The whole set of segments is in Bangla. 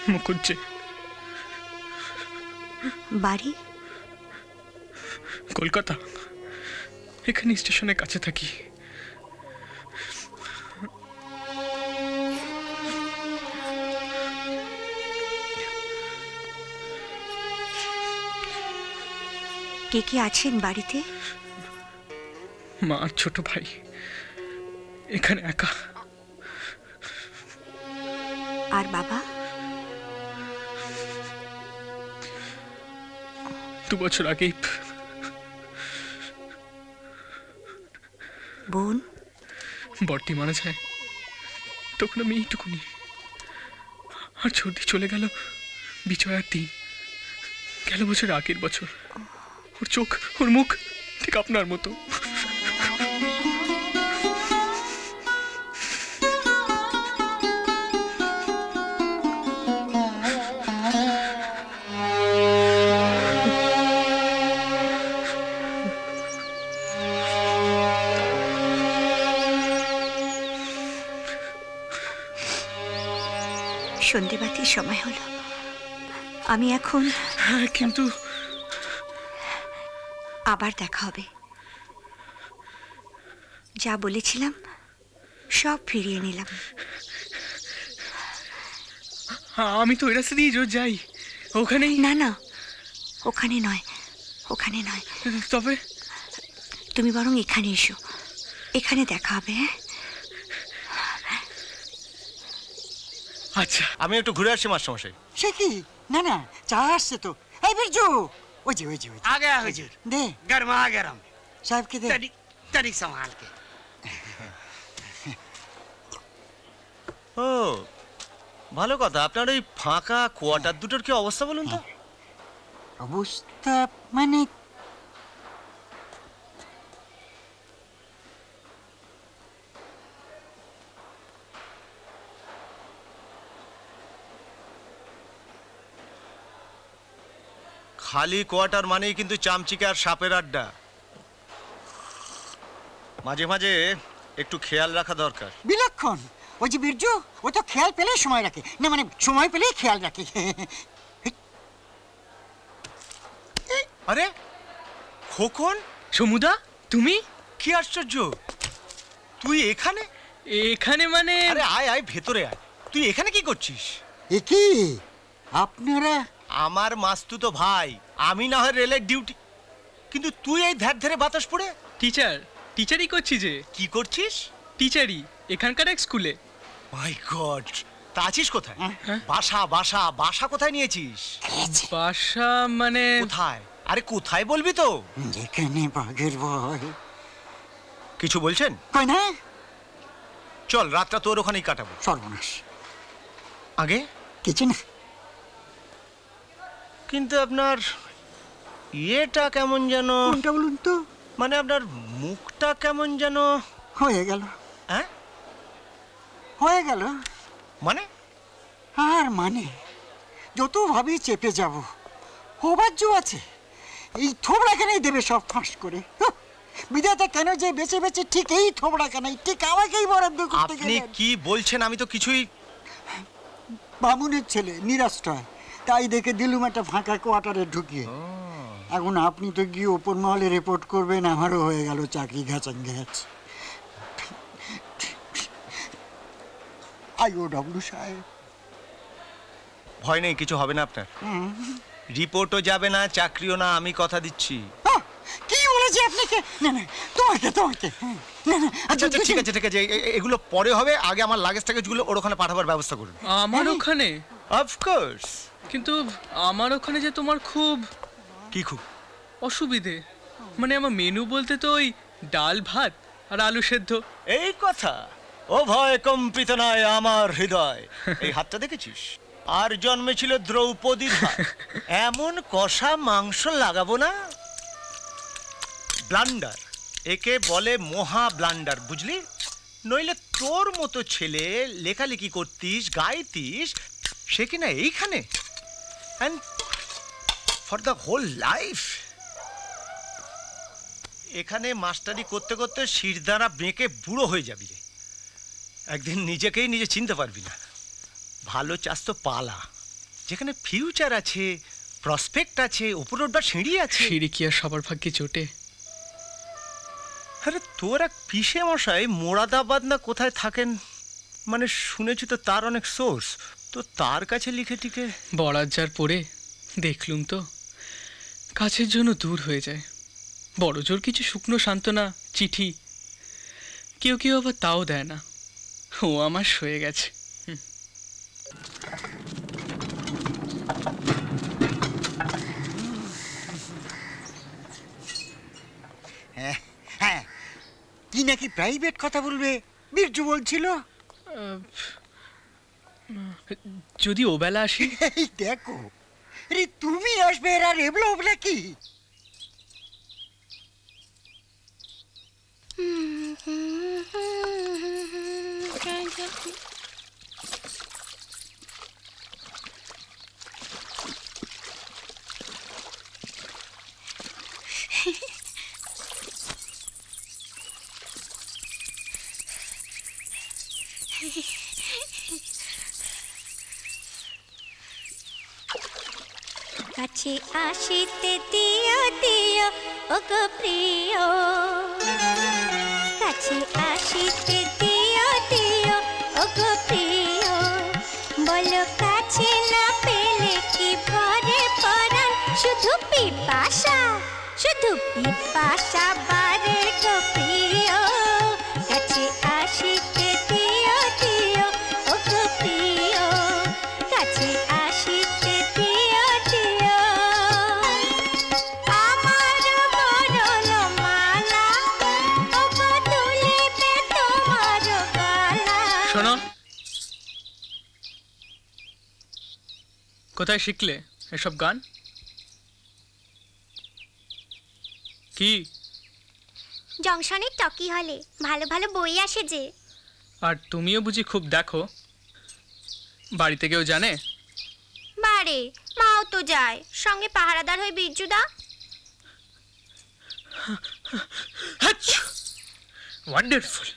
মুকুজ্জে। বাড়ি কলকাতা, এখানে স্টেশনের কাছে থাকি। কে কে আছেন বাড়িতে? মা আর ছোট ভাই, এখানে একা। আর বাবা? 2 বছর আগেই। বোন? বড়টি মারা যায়, তখন আমি এইটুকুনি। আর ছোটি চলে গেল বিজয়ার দিন, গেল বছর আগের বছর। ওর চোখ, ওর মুখ ঠিক আপনার মতো। সন্ধেবাতির সময় হলো, আমি এখন। হ্যাঁ, কিন্তু আবার দেখা হবে। যা বলেছিলাম সব ফিরিয়ে নিলাম। আমি তো ওই রাস্তা দিয়ে রোজ যাই, ওখানেই। না না, ওখানে নয়, ওখানে নয়। তবে তুমি বরং এখানে এসো, এখানে দেখা হবে। হ্যাঁ আচ্ছা, আমি একটু ঘুরে আসছি মাস্টারমশাই। সে কি? না না, চা আসছে তো। এই বিরজু, ওই যে आ गया हुजूर। দে गरमा गरम। সাহেবকে দে। तनिक संभाल के। ও ভালো কথা। আপনার ওই ফাঁকা কোয়ার্টার দুটোর কি অবস্থা বলুন তো? অবস্থা মানে খালি কোয়ার্টার মানেই কিন্তু চামচিকে আর সাপের আড্ডা। মাঝে মাঝে একটু খেয়াল রাখা দরকার। বিলক্ষণ। ওই যে বিরজু, ও তো খেয়াল পেলেই সময় রাখে, না মানে সময় পেলেই খেয়াল রাখে। আরে খোকন, সমুদা, তুমি? কি আশ্চর্য, তুই এখানে? এখানে মানে? আরে আয় আয়, ভেতরে আয়। তুই এখানে কি করছিস? এ কি আপনারা? আমার মাস্তুতো ভাই, আমি না হয় রেলের ডিউটি, কিন্তু তুই এই ধ্যার ধারে বাতাস পড়ে। টিচারই করছি। যে কি করছিস? টিচারই, এখানকার এক স্কুলে। মাই গড, তা আছিস কোথায়? হ্যাঁ? বাসা কোথায় নিয়েছিস? বাসা মানে? কোথায়? আরে কোথায় বলবি তো? যেখানে বাঘের ভয়। কিছু বলছেন? কই না, চল রাতটা তোর ওখানেই কাটাবো। সর্বনাশ। আগে কিছু না। কিন্তু আপনার ইয়েটা কেমন যেন। কোনটা বলুন তো? মানে আপনার মুখটা কেমন যেন। হয়ে গেল। হ্যাঁ, হয়ে গেল মানে? আর মানে যত ভাবি চেপে যাব, হবার জো আছে। এই থোবড়াখানাই দেবে সব ফাঁস করে। বিধাতা কেন যে বেঁচে বেঁচে ঠিক এই থোবড়াখানাই ঠিক আমাকেই বরাদ্দ করতে আপনি গেলেন। কি বলছেন? আমি তো কিছুই। বামুনের ছেলে, নিরাশ্রয়, তাই দেখে দিলুম একটা ফাঁকা কোয়ার্টারে ঢুকিয়ে। এখন আপনি তো গিয়ে ওপর মহলে রিপোর্ট করবেন, আমারও হয়ে গেল চাকরি ঘাচাং ঘ্যাচ। IOW সাহেব। ভয় নেই, কিছু হবে না আপনার। রিপোর্টও যাবে না, চাকরিও না, আমি কথা দিচ্ছি। কি বলেছি আপনাকে? না না, তোমাকে না না। আচ্ছা আচ্ছা, ঠিক আছে ঠিক আছে, এগুলো পরে হবে। আগে আমার লাগেজ টাগেজগুলো ওর ওখানে পাঠাবার ব্যবস্থা করুন। আমার ওখানে? অফকোর্স। কিন্তু আমার ওখানে যে তোমার খুব কি খুব অসুবিধে। মানে আমার মেনু বলতে তো ওই ডাল ভাত আর আলু সেদ্ধ। এই কথা? ও ভয় কম্পিত নয় আমার হৃদয়। এই হাতটা দেখেছিস? আর জন্মেছিল দ্রৌপদীর হাত। এমন কষা মাংস লাগাবো না। ব্লান্ডার, একে বলে মহা ব্লান্ডার, বুঝলি? নইলে তোর মতো ছেলে লেখালেখি করতিস, গাইতিস, সে কিনা এইখানে, and for the whole life এখানে মাস্টারি করতে করতে শিরদাঁড়া বেঁকে বুড়ো হয়ে যাবি রে। একদিন নিজেকেই নিজে চিনতে পারবি না। ভালো চাস তো পালা, যেখানে ফিউচার আছে, প্রসপেক্ট আছে, উপরে উঠবার সিঁড়ি আছে। সিঁড়ি কি আর সবার ভাগ্যে জোটে? আরে তোর এক পিসে মশাই মোরাদাবাদ না কোথায় থাকেন, মানে শুনেছি তো তার অনেক সোর্স, তো তার কাছে লিখে টিকে। বরাত যার পড়ে দেখলুম তো, কাছের জন্য দূর হয়ে যায়। বড় জোর কিছু শুকনো সান্ত্বনা, চিঠি, কেউ কেউ আবার তাও দেয় না। ও আমার সয়ে গেছে। হ্যাঁ হ্যাঁ, কি নাকি প্রাইভেট কথা বলবে বীরজু বলছিল। যদি ও বেলা আসি? এই দেখো, আরে তুমি আসবে আর এবলো ওবলা কি? কাছে আসিতে দিও দিও ওগো প্রিয়, কাছে আসিতে দিও দিও ওগো প্রিয়, বলো কাছে না পেলে কি ভরে পরাণ, শুধু পিপাসা, শুধু পিপাসা বারে গো প্রিয়, কাছে আসিতে দিও দিও ওগো প্রিয়, কাছে আসিতে দিও দিও। আমার বরণ মালা ওগো তুলিবে তোমার গলা। শোনো, কোথায় শিখলে এসব গান? কি? জংশনের টকি হলে ভালো ভালো বই আসে যে। আর তুমিও বুঝি খুব দেখো? বাড়িতে কেউ জানে? বারে মাও তো যায়, সঙ্গে পাহারাদার হয়ে বীরজুদা। ওয়ান্ডারফুল।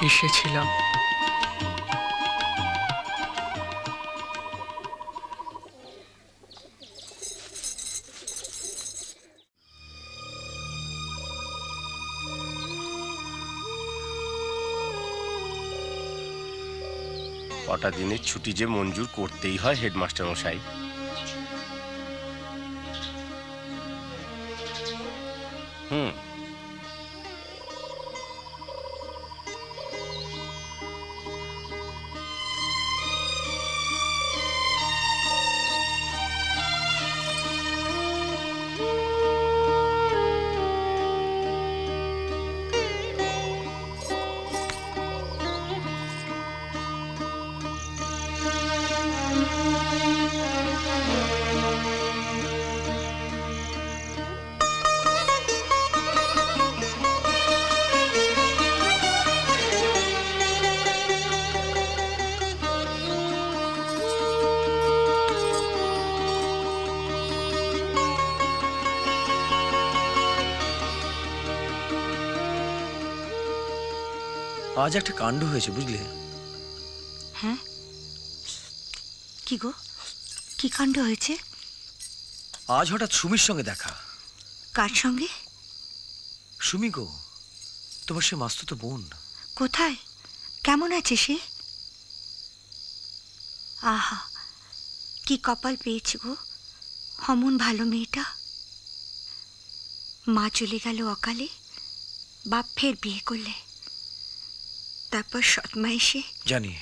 এসেছিলাম। কটা দিনের ছুটি যে মঞ্জুর করতেই হয় হেডমাস্টার মশাই। আজ একটা কাণ্ড হয়েছে বুঝলে। হ্যাঁ, কি গো, কি কাণ্ড হয়েছে? আজ হঠাৎ সুমির সঙ্গে দেখা। কার সঙ্গে? সুমি গো, তোমার সে মাস্তুতো বোন। কোথায়? কেমন আছে সে? আহা, কি কপাল পেয়েছে গো অমন ভালো মেয়েটা। মা চলে গেল অকালে, বাপ ফের বিয়ে করলে, তারপর সৎমা এসে। জানি,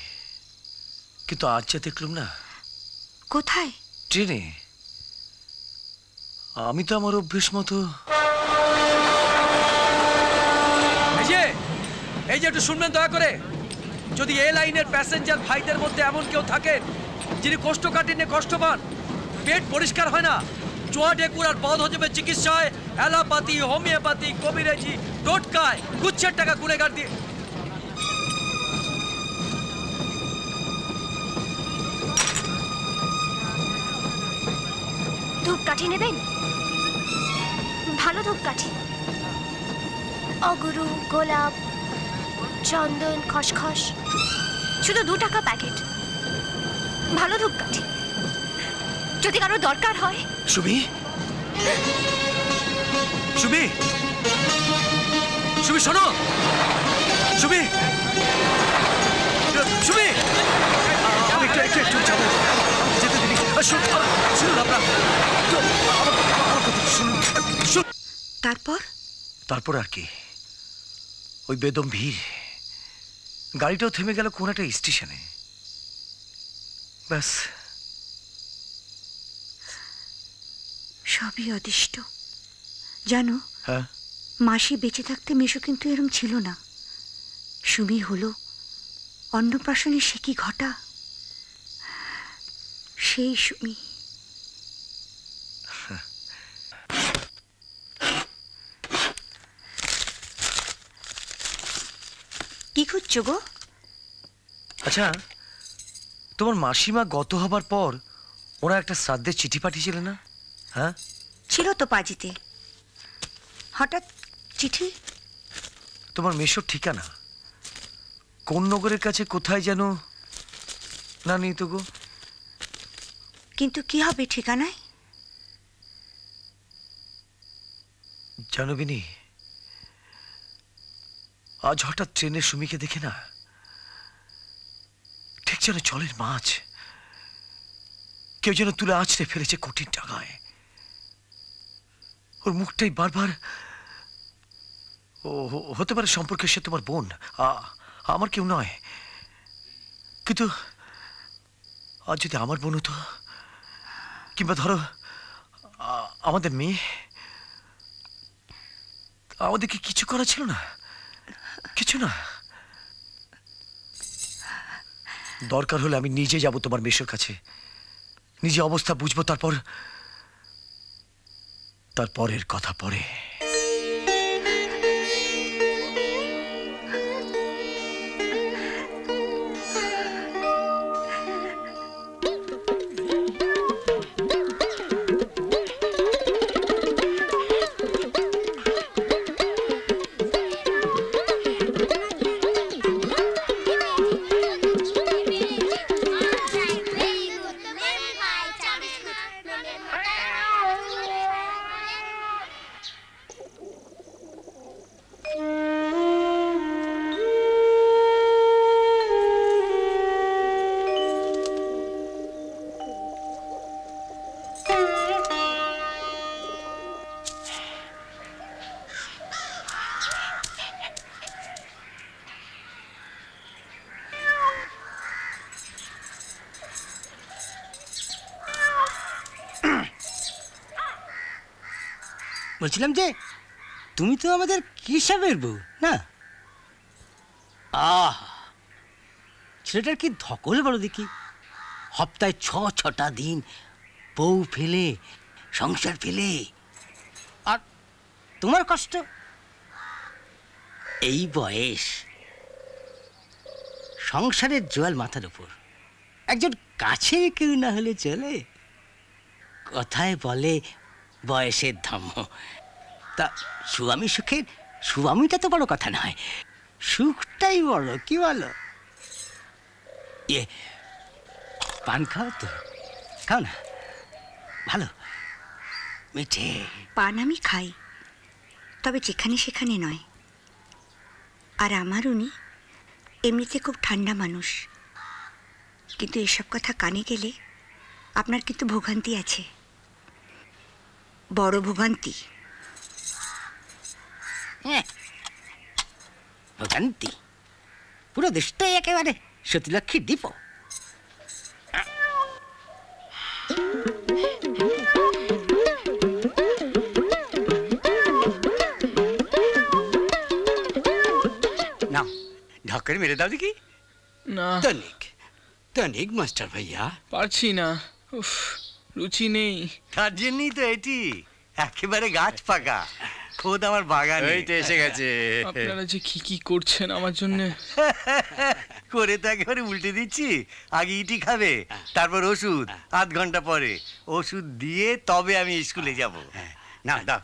কিন্তু আজ যা দেখলুম না। কোথায়? ট্রেনে। আমি তো আমার অভ্যেস মতো। এই যে একটু শুনবেন দয়া করে, যদি এ লাইনের প্যাসেঞ্জার ভাইদের মধ্যে এমন কেউ থাকেন যিনি কোষ্ঠকাঠিন্যে কষ্ট পান, পেট পরিষ্কার হয় না, চোয়া ডেকুর আর বদ হজমের চিকিৎসায় অ্যালোপ্যাথি, হোমিওপ্যাথি, কবিরাজি, টোটকায় গুচ্ছের টাকা গুনেগার দিয়ে। ধূপকাঠি নেবেন? ভালো ধূপকাঠি, অগুরু, গোলাপ, চন্দন, খসখস, শুধু 2 টাকা প্যাকেট। ভালো ধূপকাঠি, যদি কারো দরকার হয়। সুমি, সুমি, সুমি শোনো, সুমি, সুমি, আমি একটু যাবো, যেতে দিবি। শুনুন আপনার, তারপর? তারপর আর কি, ওই বেদম ভিড়, গাড়িটাও থেমে গেল কোন একটা স্টেশনে, ব্যাস। সবই অদিষ্ট জানো। হ্যাঁ, মাসি বেঁচে থাকতে মেশো কিন্তু এরম ছিল না। সুমি হলো, অন্নপ্রাশনে সে কি ঘটা, সেই সুমি। কি খুঁজছো গো? আচ্ছা, তোমার মাসিমা গত হবার পর ওরা একটা শ্রাদ্ধের চিঠি পাঠিয়েছিলেন না? হ্যাঁ, ছিল তো পাজিতে, হঠাৎ চিঠি। তোমার মেশোর ঠিকানা কোন নগরের কাছে কোথায় যেন না, নেই তো গো। কিন্তু কি হবে ঠিকানায়? জানো বিনি, আজ হঠাৎ ট্রেনে সুমিকে দেখে না, ঠিক যেন জলের মাছ কেউ যেন তুলে আছড়ে ফেলেছে কঠিন টাকায়। ওর মুখটাই বারবার, ও হতে পারে সম্পর্কে সে তোমার বোন, আমার কেউ নয়, কিন্তু আজ যদি আমার বোন হতো, কিংবা ধরো আমাদের মেয়ে, আমাদেরকে কিছু করা ছিল না, কিছু না। দরকার হলে আমি নিজে যাব তোমার মেশোর কাছে, নিজে অবস্থা বুঝবো, তারপরের কথা পরে। বলছিলাম যে তুমি তো আমাদের কিসাবের বউ না? ছেলেটার কি ধকল বড় দেখি, সপ্তাহে 6টা দিন বউ ফেলে, সংসার ফেলে, আর তোমার কষ্ট। এই বয়স, সংসারের জোয়াল মাথার উপর, একজন কাছের কেউ না হলে চলে? কথায় বলে বয়সের ধর্ম। তা স্বামী সুখের স্বামীটা তো বড় কথা নয়, সুখটাই বড়, কি বলো? পান খাও তো, খাও না, ভালো মিঠে। পান আমি খাই, তবে যেখানে সেখানে নয়। আর আমার উনি এমনিতে খুব ঠান্ডা মানুষ, কিন্তু এসব কথা কানে গেলে আপনার কিন্তু ভোগান্তি আছে, বড় ভোগান্তি। হ্যাঁ, ভোগান্তি পুরো দেশটাই একেবারে সতীলক্ষ্মীর দ্বীপ। নাও ঢক করে মেরে দাও দেখি। না তনিক, তনিক মাস্টার ভাইয়া। পারছি না, উফ, রুচি নেই। তার জন্যই তো এটি একেবারে গাছ পাকা, খোদ আমার বাগানে। এই তো এসে গেছে। আপনারা যে কি কি করছেন আমার জন্য। করে তো একেবারে উল্টে দিচ্ছি। আগে ইটি খাবে, তারপর ওষুধ, আধ ঘন্টা পরে ওষুধ দিয়ে তবে আমি স্কুলে যাব। না দাও,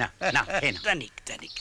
না না তনিক, তনিক।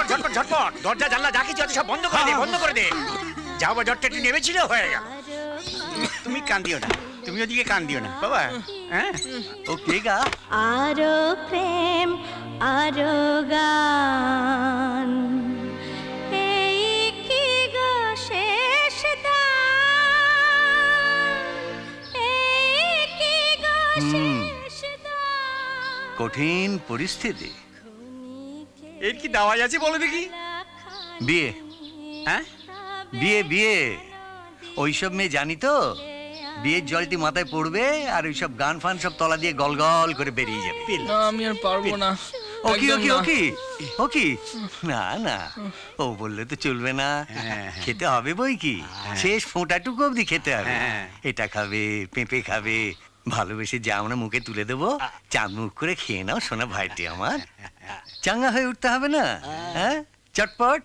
ঝটপট ঝটপট দরজা জানলা যা কিছু আছে সব বন্ধ করে দে, বন্ধ করে দে। যাও জটটা একটু নেমেছিল, হয়ে গেল। তুমি কান দিও না, তুমি ওদিকে কান দিও না বাবা। হ্যাঁ, ও কে গা? আরো প্রেম আরো গান, এই কি গো শেষ দান, এই কি গো শেষ দান। কঠিন পরিস্থিতি। এর কি দাওয়াই আছে বলো দেখি? বিয়ে, হ্যাঁ, বিয়ে, বিয়ে। ওইসব মেয়ে জানি তো, বিয়ের জলটি মাথায় পড়বে আর ওইসব গান ফান সব তলা দিয়ে গল গল করে বেরিয়ে যাবে। না আমি আর পারবো না। ওকি একদম ওকি না। ওকি ওকি, না না, ও বললে তো চলবে না, খেতে হবে বই কি, শেষ ফোঁটাটুকু অবধি খেতে হবে। এটা খাবে, পেঁপে খাবে, ভালোবেসে যা আমরা মুখে তুলে দেবো, চাঁদ মুখ করে খেয়ে নাও সোনা ভাইটি আমার। চাঙ্গা হয়ে উঠতে হবে না? হ্যাঁ, চটপট।